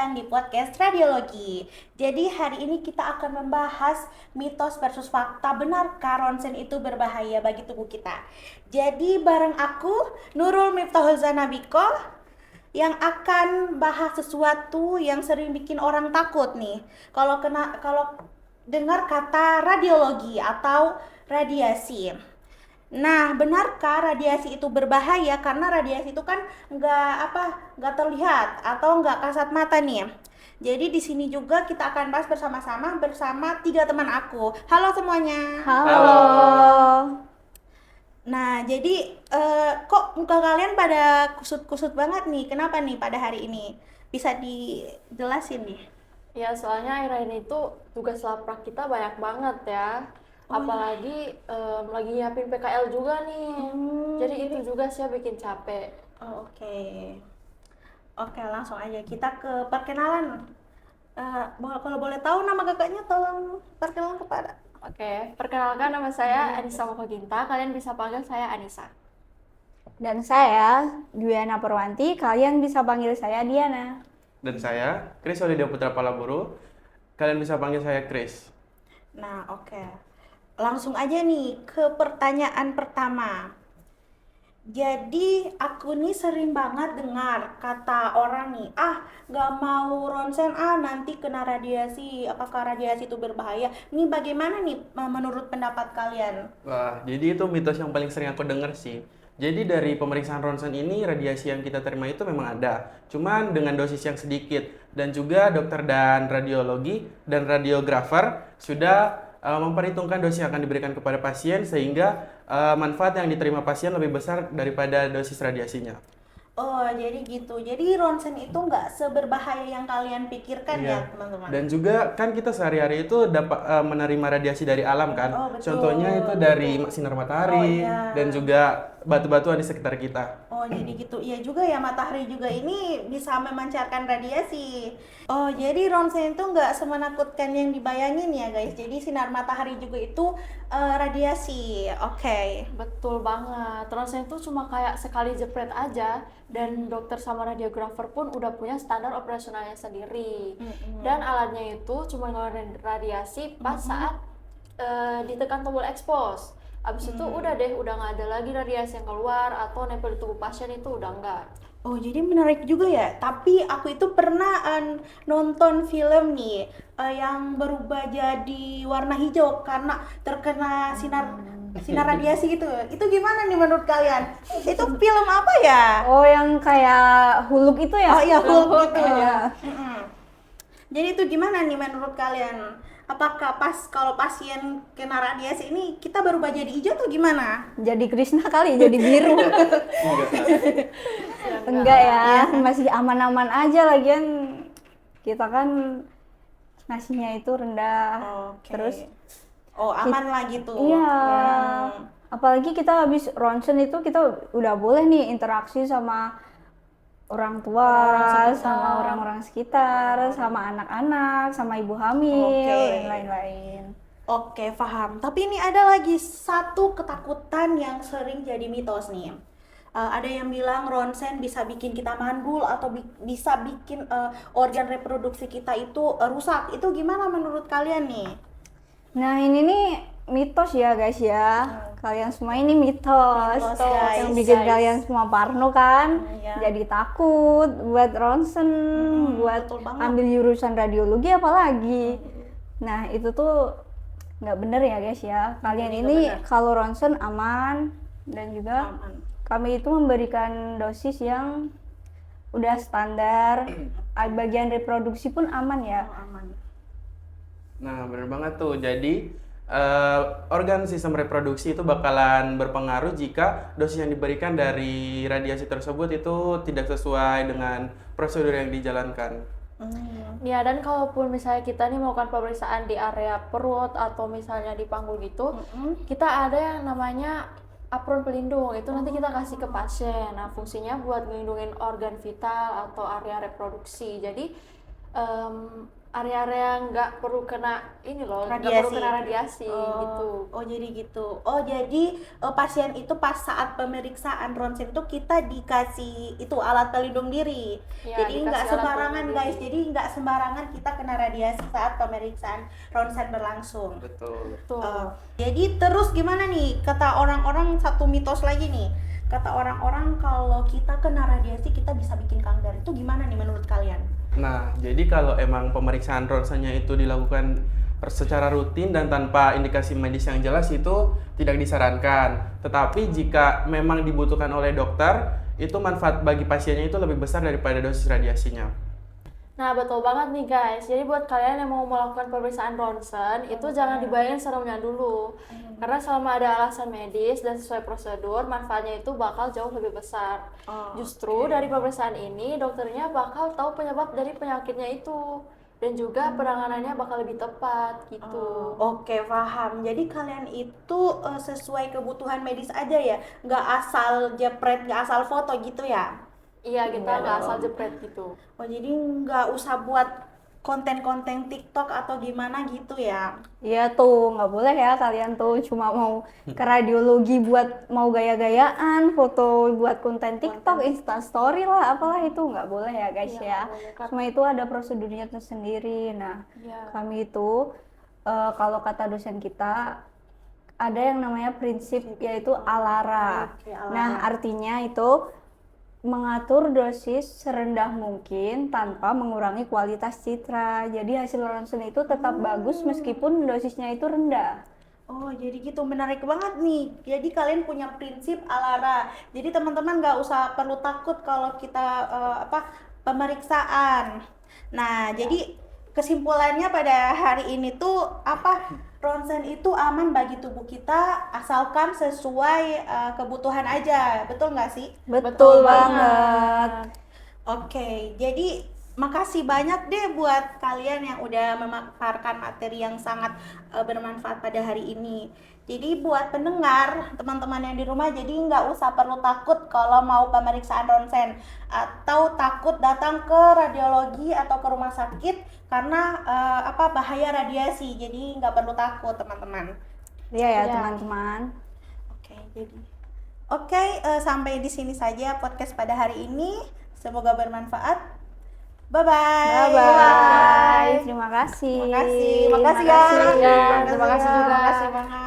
datang di podcast Radiologi. Jadi hari ini kita akan membahas mitos versus fakta, benarkah ronsen itu berbahaya bagi tubuh kita. Jadi bareng aku Nurul Miftahulzanabiko yang akan bahas sesuatu yang sering bikin orang takut nih. Kalau dengar kata radiologi atau radiasi. Nah, benarkah radiasi itu berbahaya? Karena radiasi itu kan nggak terlihat atau nggak kasat mata nih. Jadi di sini juga kita akan bahas bersama-sama bersama 3 teman aku. Halo semuanya. Halo. Nah, jadi kok muka kalian pada kusut-kusut banget nih? Kenapa nih pada hari ini? Bisa dijelasin nih? Ya, soalnya akhir-akhir ini tuh tugas laprak kita banyak banget ya. Apalagi lagi nyiapin PKL juga nih. Jadi itu juga sih yang bikin capek. Oh, oke. Oke, langsung aja kita ke perkenalan. Kalau boleh tahu nama kakaknya, tolong perkenalan kepada. Oke, perkenalkan nama saya Anissa Mokoginta. Kalian bisa panggil saya Anissa. Dan saya, Dwiana Purwanti, kalian bisa panggil saya Diana. Dan saya, Chris Olidia Putra Palaburu. Kalian bisa panggil saya Chris. Nah, oke. Langsung aja nih ke pertanyaan pertama. Jadi aku nih sering banget dengar kata orang nih, nggak mau ronsen, nanti kena radiasi. Apakah radiasi itu berbahaya? Ini bagaimana nih menurut pendapat kalian? Wah, jadi itu mitos yang paling sering aku dengar sih. Jadi dari pemeriksaan ronsen ini, radiasi yang kita terima itu memang ada. Cuman dengan dosis yang sedikit. Dan juga dokter dan radiologi dan radiografer sudah memperhitungkan dosis yang akan diberikan kepada pasien sehingga manfaat yang diterima pasien lebih besar daripada dosis radiasinya. Oh, jadi gitu. Jadi ronsen itu nggak seberbahaya yang kalian pikirkan ya, teman-teman? Dan juga kan kita sehari-hari itu dapat menerima radiasi dari alam kan. Oh, betul. Contohnya itu dari sinar matahari iya. dan juga batu-batuan di sekitar kita. Oh, jadi gitu. Iya juga ya, matahari juga ini bisa memancarkan radiasi. Oh, jadi ronsen itu nggak semenakutkan yang dibayangin ya, guys. Jadi sinar matahari juga itu radiasi. Oke. Betul banget. Ronsen itu cuma kayak sekali jepret aja, dan dokter sama radiografer pun udah punya standar operasionalnya sendiri. Dan alatnya itu cuma ngeluarin radiasi pas saat ditekan tombol expose. Abis itu udah nggak ada lagi radiasi yang keluar atau nempel di tubuh pasien, itu udah enggak. Oh, jadi menarik juga ya. Tapi aku itu pernah nonton film nih yang berubah jadi warna hijau karena terkena sinar radiasi gitu. Itu gimana nih menurut kalian? Itu film apa ya? Oh, yang kayak Hulk itu ya? Oh iya, Hulk gitu. Ya. Jadi itu gimana nih menurut kalian? Apakah kalau pasien kena radiasi ini kita berubah jadi hijau atau gimana? Jadi Krishna kali, jadi biru. Enggak ya, masih aman-aman aja, lagian kita kan nasinya itu rendah. Oke. Terus aman lah gitu. iya. Apalagi kita habis ronsen itu kita udah boleh nih interaksi sama orang tua, sama orang-orang sekitar, sama anak-anak, sama ibu hamil, dan lain-lain. Oke, paham. Tapi ini ada lagi satu ketakutan yang sering jadi mitos nih. Ada yang bilang ronsen bisa bikin kita mandul atau bisa bikin organ reproduksi kita itu rusak. Itu gimana menurut kalian nih? Nah, ini nih mitos ya guys ya. Kalian semua ini mitos guys. yang bikin kalian semua parno kan. Jadi takut buat ronsen, buat betul banget. ambil jurusan radiologi apalagi. Nah, itu tuh nggak bener ya guys ya. Kalian ini kalau ronsen aman, dan juga kami itu memberikan dosis yang udah standar. Bagian reproduksi pun aman ya. Aman. Nah, benar banget tuh. Jadi organ sistem reproduksi itu bakalan berpengaruh jika dosis yang diberikan dari radiasi tersebut itu tidak sesuai dengan prosedur yang dijalankan. Ya, dan kalaupun misalnya kita nih melakukan pemeriksaan di area perut atau misalnya di panggul gitu, kita ada yang namanya apron pelindung. Itu nanti kita kasih ke pasien. Nah, fungsinya buat melindungi organ vital atau area reproduksi. Jadi area-area yang nggak perlu kena ini loh, nggak perlu kena radiasi gitu. Oh jadi gitu. Oh jadi pasien itu pas saat pemeriksaan ronsen itu kita dikasih itu alat pelindung diri. Ya, Jadi dikasih nggak alat sembarangan pelindung guys. diri. Jadi nggak sembarangan kita kena radiasi saat pemeriksaan ronsen berlangsung. Betul. Tuh. Jadi terus gimana nih? Kata orang-orang satu mitos lagi nih. Kata orang-orang kalau kita kena radiasi kita bisa bikin kanker. Itu gimana nih menurut kalian? Nah, jadi kalau emang pemeriksaan ronsennya itu dilakukan secara rutin dan tanpa indikasi medis yang jelas itu tidak disarankan. Tetapi jika memang dibutuhkan oleh dokter, itu manfaat bagi pasiennya itu lebih besar daripada dosis radiasinya. Nah, betul banget nih guys. Jadi buat kalian yang mau melakukan pemeriksaan ronsen, itu jangan dibayangin seremnya dulu. Karena selama ada alasan medis dan sesuai prosedur, manfaatnya itu bakal jauh lebih besar. Justru dari pemeriksaan ini, dokternya bakal tahu penyebab dari penyakitnya itu. Dan juga penanganannya bakal lebih tepat gitu. Oke, paham. Jadi kalian itu sesuai kebutuhan medis aja ya, nggak asal jepret, nggak asal foto gitu ya? Iya, kita nggak asal jepret gitu. Oh, jadi nggak usah buat konten-konten TikTok atau gimana gitu ya? Iya tuh, nggak boleh ya kalian tuh cuma mau ke radiologi buat mau gaya-gayaan, foto buat konten TikTok, Instastory lah, apalah itu nggak boleh ya guys Iya, ya. nggak boleh, Kak. Semua itu ada prosedurnya tersendiri. Nah, Iya. kami itu kalau kata dosen kita ada yang namanya prinsip yaitu ALARA. Oke, ALARA. Nah, artinya itu mengatur dosis serendah mungkin tanpa mengurangi kualitas citra. Jadi hasil ronsen itu tetap bagus meskipun dosisnya itu rendah. Oh, jadi gitu, menarik banget nih. Jadi kalian punya prinsip ALARA. Jadi teman-teman nggak usah perlu takut kalau kita pemeriksaan. Nah, jadi kesimpulannya pada hari ini tuh ronsen itu aman bagi tubuh kita asalkan sesuai kebutuhan aja. Betul nggak sih? Betul banget. Oke, jadi makasih banyak deh buat kalian yang udah memaparkan materi yang sangat bermanfaat pada hari ini. Jadi buat pendengar, teman-teman yang di rumah, jadi nggak usah perlu takut kalau mau pemeriksaan ronsen atau takut datang ke radiologi atau ke rumah sakit karena bahaya radiasi. Jadi nggak perlu takut teman-teman. Iya ya Iya. teman-teman. Oke, sampai di sini saja podcast pada hari ini. Semoga bermanfaat. Bye-bye. Bye-bye. Terima kasih. Makasih. Makasih Terima kasih, ya. Gan. Terima kasih juga. Makasih banget.